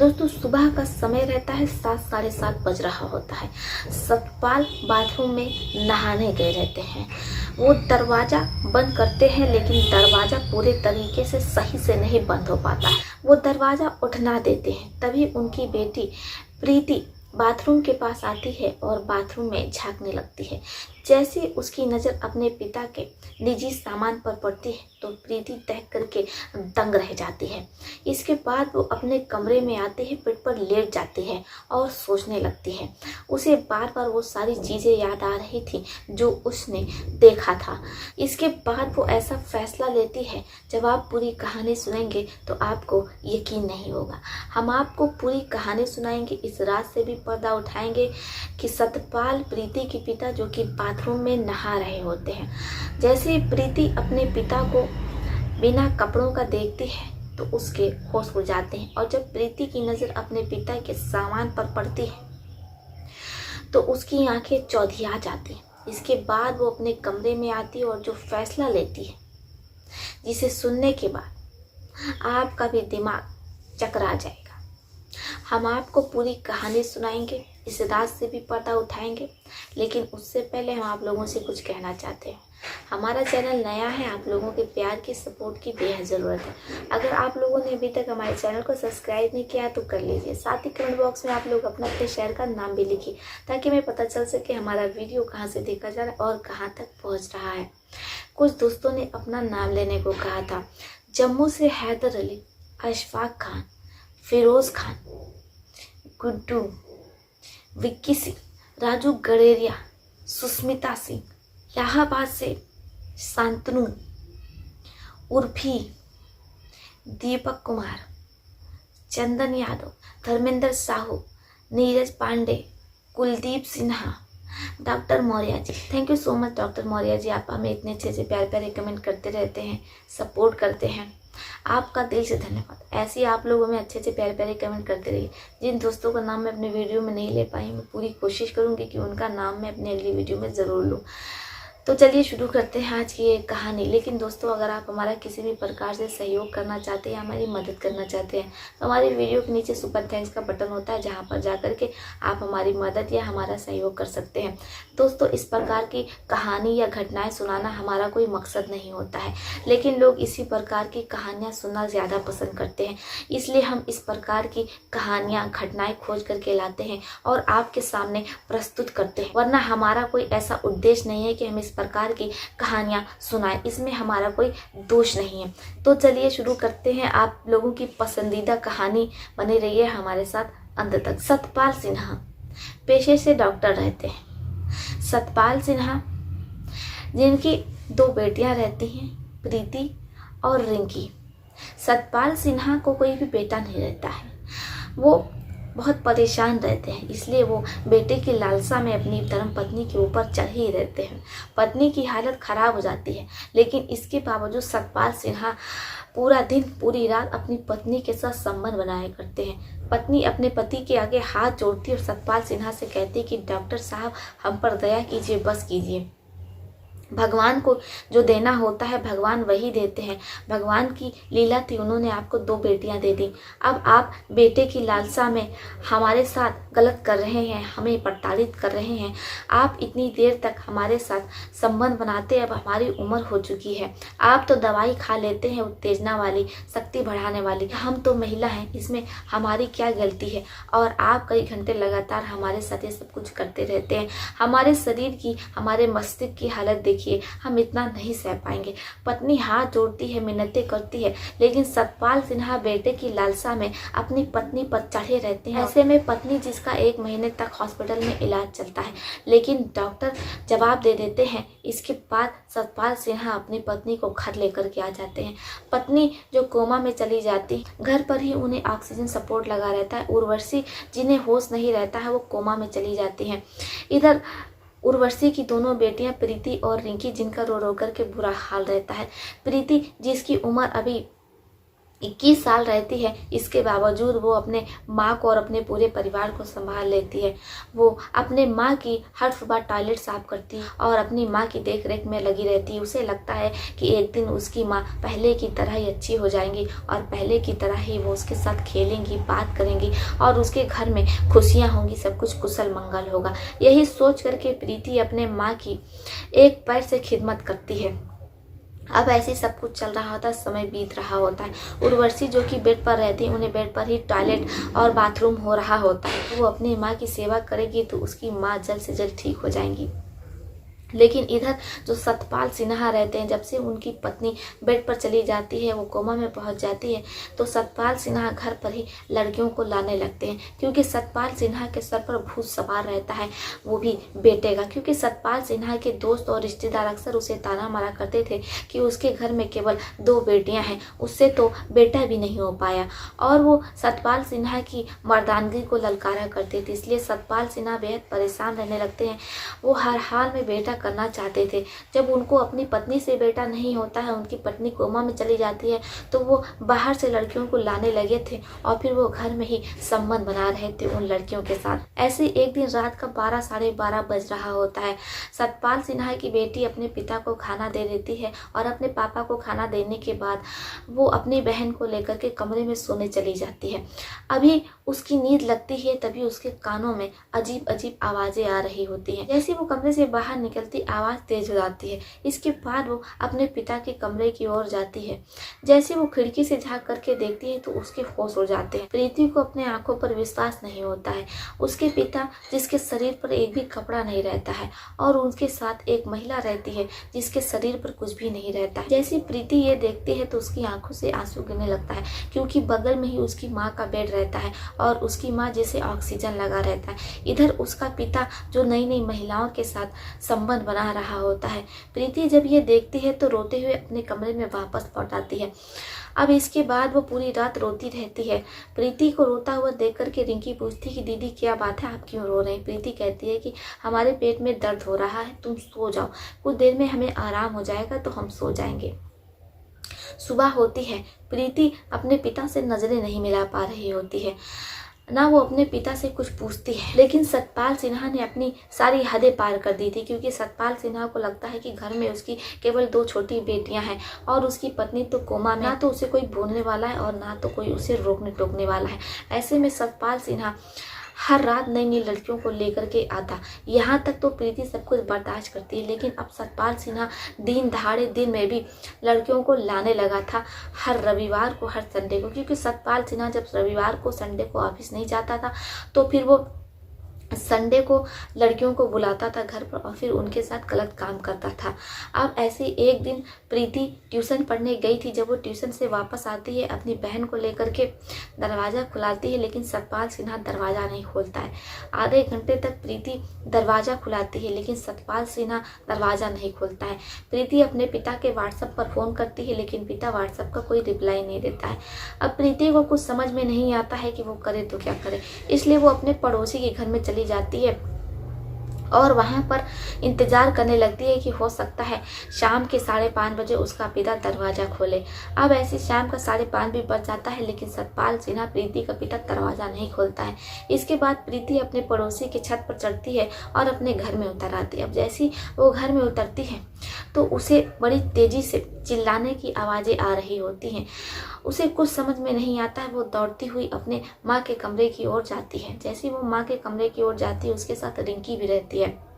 दोस्तों सुबह का समय रहता है, 7 साढ़े 7 बज रहा होता है। सतपाल बाथरूम में नहाने गए रहते हैं। वो दरवाज़ा बंद करते हैं लेकिन दरवाज़ा पूरे तरीके से सही से नहीं बंद हो पाता है। वो दरवाज़ा उठना देते हैं, तभी उनकी बेटी प्रीति बाथरूम के पास आती है और बाथरूम में झांकने लगती है। जैसे उसकी नज़र अपने पिता के निजी सामान पर पड़ती है तो प्रीति देख करके दंग रह जाती है। इसके बाद वो अपने कमरे में आती है, बेड पर लेट जाती है और सोचने लगती है। उसे बार बार वो सारी चीज़ें याद आ रही थी जो उसने देखा था। इसके बाद वो ऐसा फैसला लेती है, जब आप पूरी कहानी सुनेंगे तो आपको यकीन नहीं होगा। हम आपको पूरी कहानी सुनाएंगे, इस रात से भी पर्दा उठाएंगे कि सतपाल प्रीति के पिता जो कि बाथरूम में नहा रहे होते हैं। जैसे ही प्रीति अपने पिता को बिना कपड़ों का देखती है तो उसके होश उड़ जाते हैं, और जब प्रीति की नज़र अपने पिता के सामान पर पड़ती है तो उसकी आंखें चौधिया जाती हैं। इसके बाद वो अपने कमरे में आती है और जो फैसला लेती है, जिसे सुनने के बाद आपका भी दिमाग चकरा जाएगा। हम आपको पूरी कहानी सुनाएंगे, इस रात से भी पर्दा उठाएंगे, लेकिन उससे पहले हम आप लोगों से कुछ कहना चाहते हैं। हमारा चैनल नया है, आप लोगों के प्यार की सपोर्ट की बेहद ज़रूरत है। अगर आप लोगों ने अभी तक हमारे चैनल को सब्सक्राइब नहीं किया तो कर लीजिए। साथ ही कमेंट बॉक्स में आप लोग अपना अपने शहर का नाम भी लिखिए, ताकि हमें पता चल सके हमारा वीडियो कहाँ से देखा जा रहा है और कहाँ तक पहुँच रहा है। कुछ दोस्तों ने अपना नाम लेने को कहा था। जम्मू से हैदर अली, अशफाक खान, फिरोज़ खान, गुड्डू, विक्की सिंह, राजू गडेरिया, सुस्मिता सिंह, इलाहाबाद से Shantanu, Urfi, Deepak Kumar, Chandan Yadav, Dharmendra Sahu, Neeraj Pandey, Kuldeep Sinha, doctor Maurya ji. Thank you so much doctor Maurya ji, आप हमें इतने अच्छे से प्यारे प्यारे कमेंट करते रहते हैं, सपोर्ट करते हैं। आपका दिल से धन्यवाद। ऐसे ही आप लोग हमें अच्छे से प्यारे प्यारे कमेंट करते रहिए। जिन दोस्तों का नाम मैं अपने वीडियो में नहीं ले पाई, मैं पूरी कोशिश करूंगी कि उनका नाम मैं अपनी अगली वीडियो में ज़रूर लूँ। तो चलिए शुरू करते हैं आज की ये कहानी। लेकिन दोस्तों, अगर आप हमारा किसी भी प्रकार से सहयोग करना चाहते हैं, हमारी मदद करना चाहते हैं, तो हमारे वीडियो के नीचे सुपर थैंक्स का बटन होता है, जहां पर जाकर के आप हमारी मदद या हमारा सहयोग कर सकते हैं। दोस्तों, इस प्रकार की कहानी या घटनाएं सुनाना हमारा कोई मकसद नहीं होता है, लेकिन लोग इसी प्रकार की कहानियाँ सुनना ज़्यादा पसंद करते हैं। इसलिए हम इस प्रकार की कहानियाँ, घटनाएँ खोज करके लाते हैं और आपके सामने प्रस्तुत करते हैं। वरना हमारा कोई ऐसा उद्देश्य नहीं है कि हम इस प्रकार की कहानियां सुनाएं, इसमें हमारा कोई दोष नहीं है। तो चलिए शुरू करते हैं। आप लोगों की पसंदीदा कहानी बनी रही है हमारे साथ अंत तक। सतपाल सिन्हा पेशे से डॉक्टर रहते हैं। सतपाल सिन्हा, जिनकी 2 बेटियां रहती हैं, प्रीति और रिंकी। सतपाल सिन्हा को कोई भी बेटा नहीं रहता है। वो बहुत परेशान रहते हैं, इसलिए वो बेटे की लालसा में अपनी धर्म पत्नी के ऊपर चढ़ ही रहते हैं। पत्नी की हालत खराब हो जाती है, लेकिन इसके बावजूद सतपाल सिन्हा पूरा दिन पूरी रात अपनी पत्नी के साथ संबंध बनाए करते हैं। पत्नी अपने पति के आगे हाथ जोड़ती है और सतपाल सिन्हा से कहती है कि डॉक्टर साहब, हम पर दया कीजिए, बस कीजिए। भगवान को जो देना होता है भगवान वही देते हैं। भगवान की लीला थी, उन्होंने आपको 2 बेटियां दे दी। अब आप बेटे की लालसा में हमारे साथ गलत कर रहे हैं, हमें प्रताड़ित कर रहे हैं। आप इतनी देर तक हमारे साथ संबंध बनाते, अब हमारी उम्र हो चुकी है। आप तो दवाई खा लेते हैं उत्तेजना वाली, शक्ति बढ़ाने वाली। हम तो महिला हैं, इसमें हमारी क्या गलती है? और आप कई घंटे लगातार हमारे साथ ये सब कुछ करते रहते हैं। हमारे शरीर की, हमारे मस्तिष्क की हालत देखिए, हम इतना नहीं सह पाएंगे। पत्नी हाथ जोड़ती है, मिन्नतें करती है, लेकिन सतपाल सिन्हा बेटे की लालसा में अपनी पत्नी पर चढ़े रहते हैं। ऐसे में पत्नी, जिसका 1 महीने तक हॉस्पिटल में इलाज चलता है, लेकिन डॉक्टर जवाब दे देते हैं। इसके बाद सतपाल सिन्हा अपनी पत्नी को घर लेकर के आ जाते हैं। पत्नी जो कोमा में चली जाती, घर पर ही उन्हें ऑक्सीजन सपोर्ट लगा रहता है। उर्वशी, जिन्हें होश नहीं रहता है, वो कोमा में चली जाती हैं। इधर उर्वशी की दोनों बेटियां प्रीति और रिंकी, जिनका रो रो करके बुरा हाल रहता है। प्रीति, जिसकी उम्र अभी 21 साल रहती है, इसके बावजूद वो अपने माँ को और अपने पूरे परिवार को संभाल लेती है। वो अपने माँ की हर सुबह टॉयलेट साफ करती है और अपनी माँ की देख रेख में लगी रहती है। उसे लगता है कि एक दिन उसकी माँ पहले की तरह ही अच्छी हो जाएंगी और पहले की तरह ही वो उसके साथ खेलेंगी, बात करेंगी और उसके घर में खुशियाँ होंगी, सब कुछ कुशल मंगल होगा। यही सोच करके प्रीति अपने माँ की एक पैर से खिदमत करती है। अब ऐसे सब कुछ चल रहा होता है, समय बीत रहा होता है। उर्वशी जो कि बेड पर रहती है, उन्हें बेड पर ही टॉयलेट और बाथरूम हो रहा होता है। वो अपनी माँ की सेवा करेगी तो उसकी माँ जल्द से जल्द ठीक हो जाएंगी। लेकिन इधर जो सतपाल सिन्हा रहते हैं, जब से उनकी पत्नी बेड पर चली जाती है, वो कोमा में पहुंच जाती है, तो सतपाल सिन्हा घर पर ही लड़कियों को लाने लगते हैं। क्योंकि सतपाल सिन्हा के सर पर भूत सवार रहता है, वो भी बेटे का। क्योंकि सतपाल सिन्हा के दोस्त और रिश्तेदार अक्सर उसे ताना मारा करते थे कि उसके घर में केवल 2 बेटियां हैं, उससे तो बेटा भी नहीं हो पाया। और वो सतपाल सिन्हा की मर्दानगी को ललकारा करते थे, इसलिए सतपाल सिन्हा बेहद परेशान रहने लगते हैं। वो हर हाल में बेटा करना चाहते थे। जब उनको अपनी पत्नी से बेटा नहीं होता है, उनकी पत्नी कोमा में चली जाती है, तो वो बाहर से लड़कियों को लाने लगे थे और फिर वो घर में ही संबंध बना रहे थे उन लड़कियों के साथ। ऐसे एक दिन रात का 12 साढ़े 12 बज रहा होता है। सतपाल सिन्हा की बेटी अपने पिता को खाना दे देती है और अपने पापा को खाना देने के बाद वो अपनी बहन को लेकर के कमरे में सोने चली जाती है। अभी उसकी नींद लगती है, तभी उसके कानों में अजीब अजीब आवाजें आ रही होती हैं। जैसे वो कमरे से बाहर निकलती, आवाज तेज हो जाती है। इसके बाद वो अपने पिता के कमरे की ओर जाती है। जैसे वो खिड़की से झांक करके देखती है तो उसके होश उड़ जाते हैं। प्रीति को अपने आंखों पर विश्वास नहीं होता है। उसके पिता, जिसके शरीर पर एक भी कपड़ा नहीं रहता है, और उनके साथ एक महिला रहती है जिसके शरीर पर कुछ भी नहीं रहता है। जैसे प्रीति ये देखती है तो उसकी आंखों से आंसू गिरने लगता है, क्योंकि बगल में ही उसकी माँ का बेड रहता है और उसकी माँ जैसे ऑक्सीजन लगा रहता है। इधर उसका पिता जो नई नई महिलाओं के साथ संबंध बना रहा होता है। प्रीति जब ये देखती है तो रोते हुए अपने कमरे में वापस लौट आती है। अब इसके बाद वो पूरी रात रोती रहती है। प्रीति को रोता हुआ देख करके रिंकी पूछती कि दीदी क्या बात है, आप क्यों रो रहे हैं? प्रीति कहती है कि हमारे पेट में दर्द हो रहा है, तुम सो जाओ, कुछ देर में हमें आराम हो जाएगा तो हम सो जाएंगे। सुबह होती है। प्रीति अपने पिता से नजरें नहीं मिला पा रही होती है, ना वो अपने पिता से कुछ पूछती है। लेकिन सतपाल सिन्हा ने अपनी सारी हदें पार कर दी थी, क्योंकि सतपाल सिन्हा को लगता है कि घर में उसकी केवल 2 छोटी बेटियां हैं और उसकी पत्नी तो कोमा में, ना तो उसे कोई बोलने वाला है और ना तो कोई उसे रोकने टोकने वाला है। ऐसे में सतपाल सिन्हा हर रात नई नई लड़कियों को लेकर के आता। यहाँ तक तो प्रीति सब कुछ बर्दाश्त करती है, लेकिन अब सतपाल सिन्हा दिन दहाड़े दिन में भी लड़कियों को लाने लगा था, हर रविवार को, हर संडे को। क्योंकि सतपाल सिन्हा जब रविवार को, संडे को ऑफिस नहीं जाता था, तो फिर वो संडे को लड़कियों को बुलाता था घर पर और फिर उनके साथ गलत काम करता था। अब ऐसे एक दिन प्रीति ट्यूशन पढ़ने गई थी। जब वो ट्यूशन से वापस आती है, अपनी बहन को लेकर के दरवाज़ा खुलाती है, लेकिन सतपाल सिन्हा दरवाज़ा नहीं खोलता है। आधे घंटे तक प्रीति दरवाज़ा खुलाती है, लेकिन सतपाल सिन्हा दरवाज़ा नहीं खोलता है। प्रीति अपने पिता के व्हाट्सएप पर फ़ोन करती है, लेकिन पिता व्हाट्सएप का कोई रिप्लाई नहीं देता है। अब प्रीति को कुछ समझ में नहीं आता है कि वो करे तो क्या करे, इसलिए वो अपने पड़ोसी के घर में चली जाती है और वहाँ पर इंतज़ार करने लगती है कि हो सकता है शाम के 5:30 बजे उसका पिता दरवाज़ा खोले। अब ऐसे शाम का 5:30 भी बज जाता है, लेकिन सतपाल सिन्हा, प्रीति का पिता, दरवाज़ा नहीं खोलता है। इसके बाद प्रीति अपने पड़ोसी के छत पर चढ़ती है और अपने घर में उतर आती है। अब जैसी वो घर में उतरती है तो उसे बड़ी तेज़ी से चिल्लाने की आवाज़ें आ रही होती हैं। उसे कुछ समझ में नहीं आता है। वो दौड़ती हुई अपने माँ के कमरे की ओर जाती है। जैसे वो माँ के कमरे की ओर जाती है, उसके साथ रिंकी भी रहती है।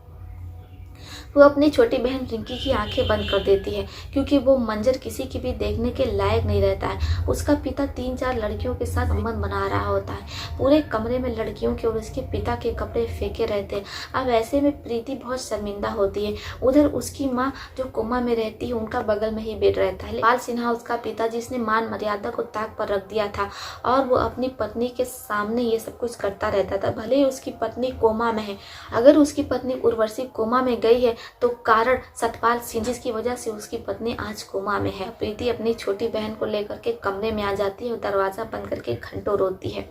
वो अपनी छोटी बहन रिंकी की आंखें बंद कर देती है, क्योंकि वो मंजर किसी की भी देखने के लायक नहीं रहता है। उसका पिता 3-4 लड़कियों के साथ संबंध बना रहा होता है। पूरे कमरे में लड़कियों के और उसके पिता के कपड़े फेंके रहते हैं। अब ऐसे में प्रीति बहुत शर्मिंदा होती है। उधर उसकी माँ जो कोमा में रहती है, उनका बगल में ही बेड रहता है। पाल सिन्हा उसका पिता, जिसने मान मर्यादा को ताक पर रख दिया था और वो अपनी पत्नी के सामने ये सब कुछ करता रहता था, भले ही उसकी पत्नी कोमा में है। अगर उसकी पत्नी उर्वशी कोमा में गई है तो कारण सतपाल सिंह, जिसकी वजह से उसकी पत्नी आज कोमा में है। प्रीति अपनी छोटी बहन को लेकर के कमरे में आ जाती है और दरवाजा बंद करके घंटों रोती है।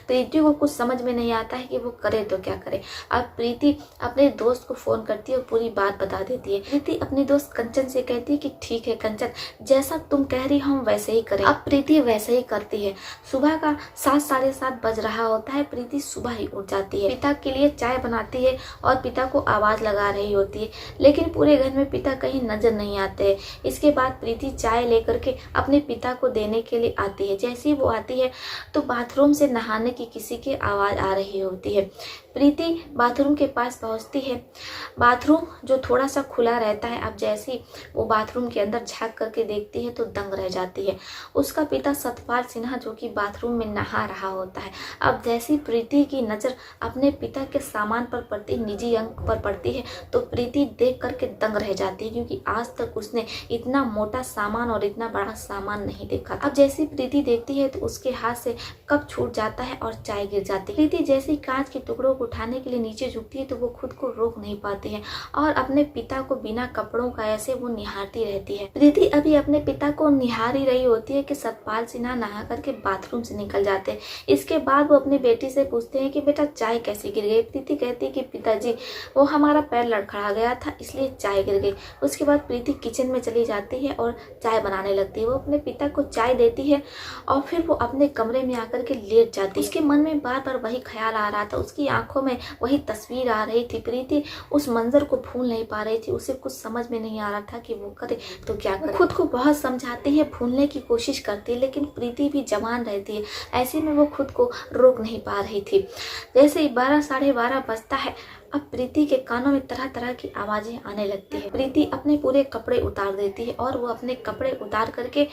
प्रीति को कुछ समझ में नहीं आता है कि वो करे तो क्या करे। अब प्रीति अपने दोस्त को फोन करती है और पूरी बात बता देती है। प्रीति अपनी दोस्त कंचन से कहती है कि ठीक है कंचन, जैसा तुम कह रही हो हम वैसे ही करें। अब प्रीति वैसे ही करती है। सुबह का 7 साढ़े 7 बज रहा होता है। प्रीति सुबह ही उठ जाती है, पिता के लिए चाय बनाती है और पिता को आवाज लगा रही होती है, लेकिन पूरे घर में पिता कहीं नजर नहीं आते हैं। इसके बाद प्रीति चाय लेकर के अपने पिता को देने के लिए आती है। जैसे ही वो आती है तो बाथरूम से नहाने की किसी की आवाज आ रही होती है। प्रीति बाथरूम के पास पहुंचती है। बाथरूम जो थोड़ा सा खुला रहता है, अब जैसे ही वो बाथरूम के अंदर झांक करके देखती है तो दंग रह जाती है। उसका पिता सतपाल सिन्हा जो कि बाथरूम में नहा रहा होता है। अब जैसी प्रीति की नज़र अपने पिता के सामान पर पड़ती, निजी अंग पर पड़ती है, तो प्रीति देख करके दंग रह जाती है, क्योंकि आज तक उसने इतना मोटा सामान और इतना बड़ा सामान नहीं देखा। अब जैसी प्रीति देखती है तो उसके हाथ से कप छूट जाता है और चाय गिर जाती है। प्रीति जैसे ही कांच के टुकड़ों को उठाने के लिए नीचे झुकती है तो वो खुद को रोक नहीं पाती है और अपने पिता को बिना कपड़ों का ऐसे वो निहारती रहती है। प्रीति अभी अपने पिता को निहार ही रही होती है कि सतपाल सिन्हा नहा करके बाथरूम से निकल जाते हैं। इसके बाद वो अपनी बेटी से पूछते हैं कि बेटा चाय कैसे गिर गई। प्रीति कहती है कि पिताजी वो हमारा पैर लड़खड़ा गया था इसलिए चाय गिर गई। उसके बाद प्रीति किचन में चली जाती है और चाय बनाने लगती है। वो अपने पिता को चाय देती है और फिर वो अपने कमरे में आकर के लेट जाती है। उसके मन में बार बार वही ख्याल आ रहा था, उसकी आंखों में वही तस्वीर आ रही थी। प्रीति उस मंजर को भूल नहीं पा रही थी। उसे कुछ समझ में नहीं आ रहा था कि वो करे तो क्या करे। खुद को बहुत समझाती है, भूलने की कोशिश करती है, लेकिन प्रीति भी जवान रहती है। ऐसे में वो खुद को रोक नहीं पा रही थी। जैसे ही 12 साढ़े 12 बजता है, अब प्रीति के कानों में तरह तरह की आवाजें आने लगती है। प्रीति अपने पूरे कपड़े उतार देती है और वो अपने कपड़े उतार करके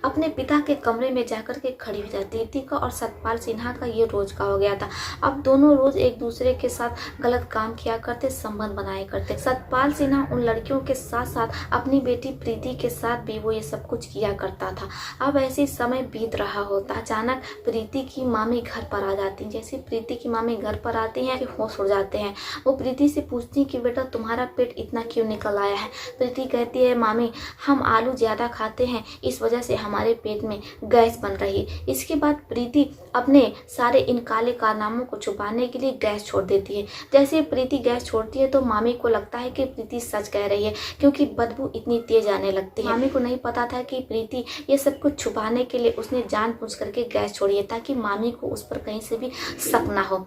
अपने पिता के कमरे में जाकर के खड़ी हो जाती है। प्रीति का और सतपाल सिन्हा का ये रोज का हो गया था। अब दोनों रोज एक दूसरे के साथ गलत काम किया करते, संबंध बनाए करते। सतपाल सिन्हा उन लड़कियों के साथ साथ अपनी बेटी प्रीति के साथ भी वो ये सब कुछ किया करता था। अब ऐसे समय बीत रहा होता, अचानक प्रीति की मामी घर पर आ जाती। जैसे प्रीति की मामी घर पर आती है होश उड़ जाते हैं। वो प्रीति से पूछती है कि बेटा तुम्हारा पेट इतना क्यों निकल आया है। प्रीति कहती है मामी हम आलू ज्यादा खाते हैं, इस वजह से हमारे पेट में गैस बन रही है। इसके बाद प्रीति अपने सारे इन काले कारनामों को छुपाने के लिए गैस छोड़ देती है। जैसे प्रीति गैस छोड़ती है तो मामी को लगता है कि प्रीति सच कह रही है, क्योंकि बदबू इतनी तेज आने लगती है। मामी को नहीं पता था कि प्रीति ये सब कुछ छुपाने के लिए उसने जानबूझ करके गैस छोड़ी है, ताकि मामी को उस पर कहीं से भी शक ना हो।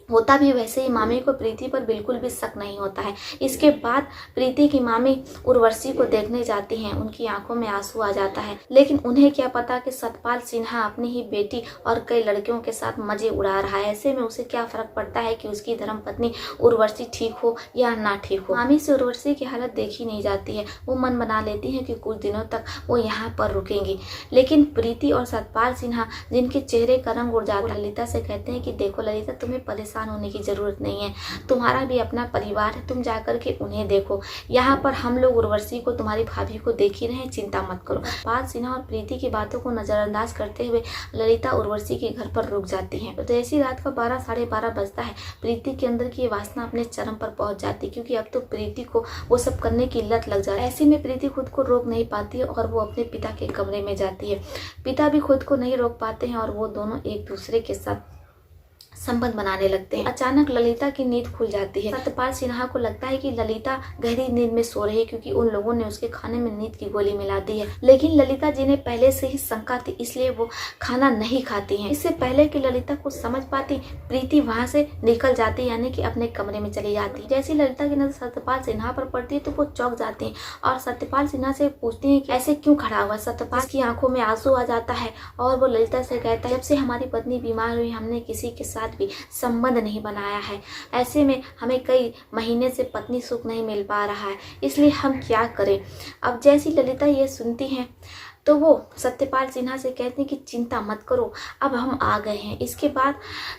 होता भी वैसे ही मामी को प्रीति पर बिल्कुल भी शक नहीं होता है। इसके बाद प्रीति की मामी उर्वशी को देखने जाती हैं। उनकी आंखों में आंसू आ जाता है, लेकिन उन्हें क्या पता कि सतपाल सिन्हा अपनी ही बेटी और कई लड़कियों के साथ मजे उड़ा रहा है। ऐसे में उसे क्या फर्क पड़ता है कि उसकी धर्मपत्नी उर्वशी ठीक हो या ना ठीक हो। मामी से उर्वशी की हालत देखी नहीं जाती है। वो मन बना लेती है कि कुछ दिनों तक वो यहाँ पर रुकेंगी, लेकिन प्रीति और सतपाल सिन्हा जिनके चेहरे का रंग उड़ जाता है, ललिता से कहते हैं कि देखो ललिता तुम्हें परेशान होने की जरूरत नहीं है, तुम्हारा भी अपना परिवार है, तुम जाकर के उन्हें देखो। यहाँ पर हम लोग उर्वशी को तुम्हारी भाभी को देख ही रहे, चिंता मत करो। सतपाल सिन्हा और प्रीति की बातों को नजरअंदाज करते हुए ललिता उर्वशी के घर पर रुक जाती है। तो जैसी रात का 12 साढ़े 12 बजता है, प्रीति के अंदर की वासना अपने चरम पर पहुंच जाती है, क्योंकि अब तो प्रीति को वो सब करने की लत लग जाती है। ऐसे में प्रीति खुद को रोक नहीं पाती है और वो अपने पिता के कमरे में जाती है। पिता भी खुद को नहीं रोक पाते हैं और वो दोनों एक दूसरे के साथ संबंध बनाने लगते हैं। अचानक ललिता की नींद खुल जाती है। सतपाल सिन्हा को लगता है कि ललिता गहरी नींद में सो रही है, क्योंकि उन लोगों ने उसके खाने में नींद की गोली मिला दी है। लेकिन ललिता जी ने पहले से ही शंका थी, इसलिए वो खाना नहीं खाती हैं। इससे पहले कि ललिता को समझ पाती, प्रीति वहां से निकल जाती, यानी कि अपने कमरे में चली जाती। जैसे ललिता की नजर सत्यपाल सिन्हा पर पड़ती है तो वो चौंक जाती है और सत्यपाल सिन्हा से पूछती है कि ऐसे क्यों खड़ा हुआ। सत्यपाल की आंखों में आंसू आ जाता है और वो ललिता से कहता है जब से हमारी पत्नी बीमार हुई हमने किसी के साथ भी संबंध नहीं बनाया है। ऐसे में हमें कई महीने से पत्नी सुख नहीं मिल पा रहा है, इसलिए हम क्या करें। अब जैसी ललिता ये सुनती हैं तो वो सत्यपाल सिन्हा से कहते हैं कि चिंता मत करो, अब हम आ गए हैं। इसके बाद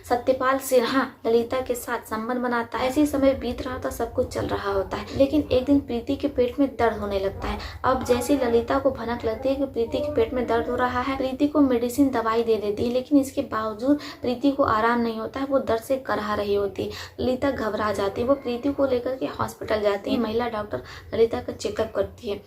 सत्यपाल सिन्हा ललिता के साथ संबंध बनाता है। ऐसे समय बीत रहा था, सब कुछ चल रहा होता है, लेकिन एक दिन प्रीति के पेट में दर्द होने लगता है। अब जैसे ललिता को भनक लगती है कि प्रीति के पेट में दर्द हो रहा है, प्रीति को मेडिसिन दवाई दे देती है, लेकिन इसके बावजूद प्रीति को आराम नहीं होता है। वो दर्द से करहा रही होती है। ललिता घबरा जाती है। वो प्रीति को लेकर के हॉस्पिटल जाती है। महिला डॉक्टर ललिता का चेकअप करती है।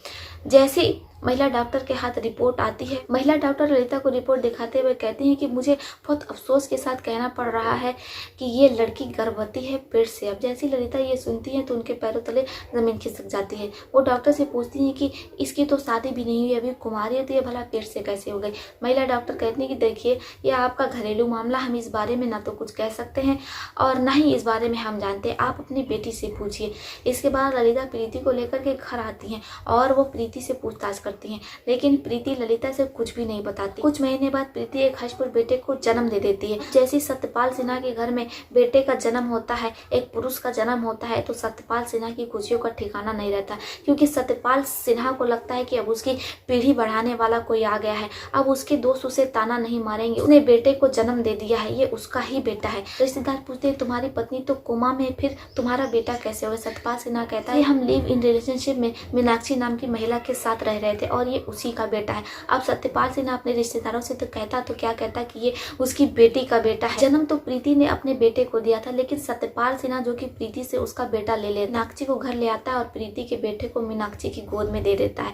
जैसे महिला डॉक्टर के हाथ रिपोर्ट आती है। महिला डॉक्टर ललिता को रिपोर्ट दिखाते हुए कहती हैं कि मुझे बहुत अफसोस के साथ कहना पड़ रहा है कि ये लड़की गर्भवती है पेट से। अब जैसी ललिता ये सुनती हैं तो उनके पैरों तले ज़मीन खिसक जाती है। वो डॉक्टर से पूछती हैं कि इसकी तो शादी भी नहीं हुई, अभी कुमारी है, तो ये भला पेट से कैसे हो गई। महिला डॉक्टर कहती हैं कि देखिए, ये आपका घरेलू मामला, हम इस बारे में ना तो कुछ कह सकते हैं और ना ही इस बारे में हम जानते हैं, आप अपनी बेटी से पूछिए। इसके बाद ललिता प्रीति को लेकर के घर आती हैं और वो प्रीति से पूछताछ करती हैं, लेकिन प्रीति ललिता से कुछ भी नहीं बताती। कुछ महीने बाद प्रीति एक हर्षपुर बेटे को जन्म दे देती है। जैसे सत्यपाल सिन्हा के घर में बेटे का जन्म होता है, एक पुरुष का जन्म होता है, तो सत्यपाल सिन्हा की खुशियों का ठिकाना नहीं रहता, क्योंकि सत्यपाल सिन्हा को लगता है कि अब उसकी पीढ़ी बढ़ाने वाला कोई आ गया है, अब उसके दोस्त उसे ताना नहीं मारेंगे, उसने बेटे को जन्म दे दिया है, ये उसका ही बेटा है। रिश्तेदार पूछते हैं तुम्हारी पत्नी तो कोमा में, फिर तुम्हारा बेटा कैसे हुआ। सत्यपाल सिन्हा कहता है हम लिव इन रिलेशनशिप में मीनाक्षी नाम की महिला के साथ रह रहे थे और ये उसी का बेटा है। अब सत्यपाल सिन्हा अपने रिश्तेदारों से तो कहता तो क्या कहता कि ये उसकी बेटी का बेटा है। जन्म तो प्रीति ने अपने बेटे को दिया था, लेकिन सत्यपाल सिन्हा जो कि प्रीति से उसका बेटा ले मीनाक्षी को घर ले आता है और प्रीति के बेटे को मीनाक्षी की गोद में दे देता है।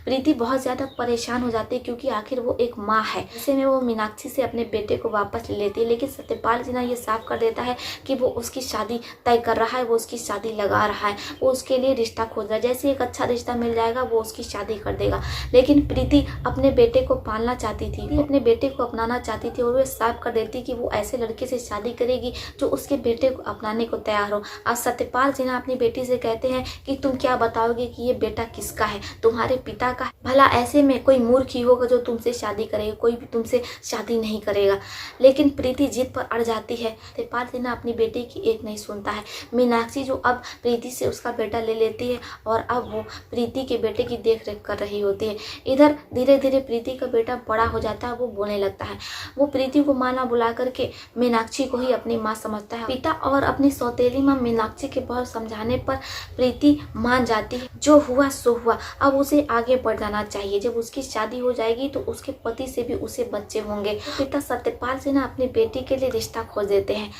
प्रीति बहुत ज्यादा परेशान हो जाती है, क्योंकि आखिर वो एक माँ है। ऐसे में वो मीनाक्षी से अपने बेटे को वापस ले लेती है, लेकिन सत्यपाल सिन्हा ये साफ कर देता है कि वो उसकी शादी तय कर रहा है, वो उसकी शादी लगा रहा है, वो उसके लिए रिश्ता खोज रहा है। जैसे एक अच्छा रिश्ता मिल जाएगा वो उसकी शादी कर देगा। लेकिन प्रीति अपने बेटे को पालना चाहती थी, अपने बेटे को अपनाना चाहती थी और वो साफ कर देती कि वो ऐसे लड़के से शादी करेगी जो उसके बेटे को अपनाने को तैयार हो। आज सत्यपाल सिन्हा अपनी बेटी से कहते हैं कि तुम क्या बताओगे कि ये बेटा किसका है, तुम्हारे पिता का। भला ऐसे में कोई मूर्ख ही होगा जो तुमसे शादी करेगा, कोई भी तुमसे शादी नहीं करेगा। लेकिन प्रीति जिद पर अड़ जाती है। सत्यपाल सिन्हा अपनी बेटी की एक नहीं सुनता है। मीनाक्षी जो अब प्रीति से उसका बेटा ले लेती है और अब वो प्रीति के बेटे की देख रेख कर रही होती है। इधर धीरे धीरे प्रीति का बेटा बड़ा हो जाता है, वो बोलने लगता है। वो प्रीति को माँ ना बुला करके मीनाक्षी को ही अपनी माँ समझता है। पिता और अपनी सौतेली माँ मीनाक्षी के बहुत समझाने पर प्रीति मान जाती है। जो हुआ सो हुआ, अब उसे आगे बढ़ जाना चाहिए। जब उसकी शादी हो जाएगी तो उसके पति से भी उसे बच्चे होंगे। पिता सत्यपाल सिन्हा अपनी बेटी के लिए रिश्ता खोज देते हैं।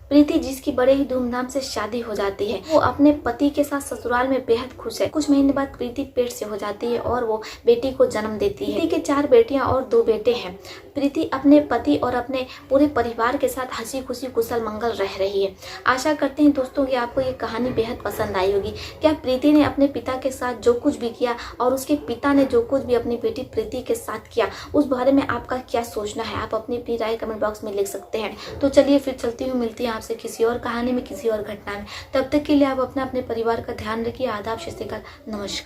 प्रीति जिसकी बड़े ही धूमधाम से शादी हो जाती है, वो अपने पति के साथ ससुराल में बेहद खुश है। कुछ महीने बाद प्रीति पेट से हो जाती है और वो बेटी को जन्म देती है। प्रीति के 4 बेटियां और 2 बेटे हैं। प्रीति अपने पति और अपने पूरे परिवार के साथ हंसी खुशी कुशल मंगल रह रही है। आशा करते हैं दोस्तों कि आपको ये कहानी बेहद पसंद आई होगी। क्या प्रीति ने अपने पिता के साथ जो कुछ भी किया और उसके पिता ने जो कुछ भी अपनी बेटी प्रीति के साथ किया, उस बारे में आपका क्या सोचना है, आप अपनी राय कमेंट बॉक्स में लिख सकते हैं। तो चलिए फिर चलती हूँ, मिलती है आपसे किसी और कहानी में, किसी और घटना में। तब तक के लिए आप अपने परिवार का ध्यान रखिए। आदाब, सत श्री अकाल, नमस्कार।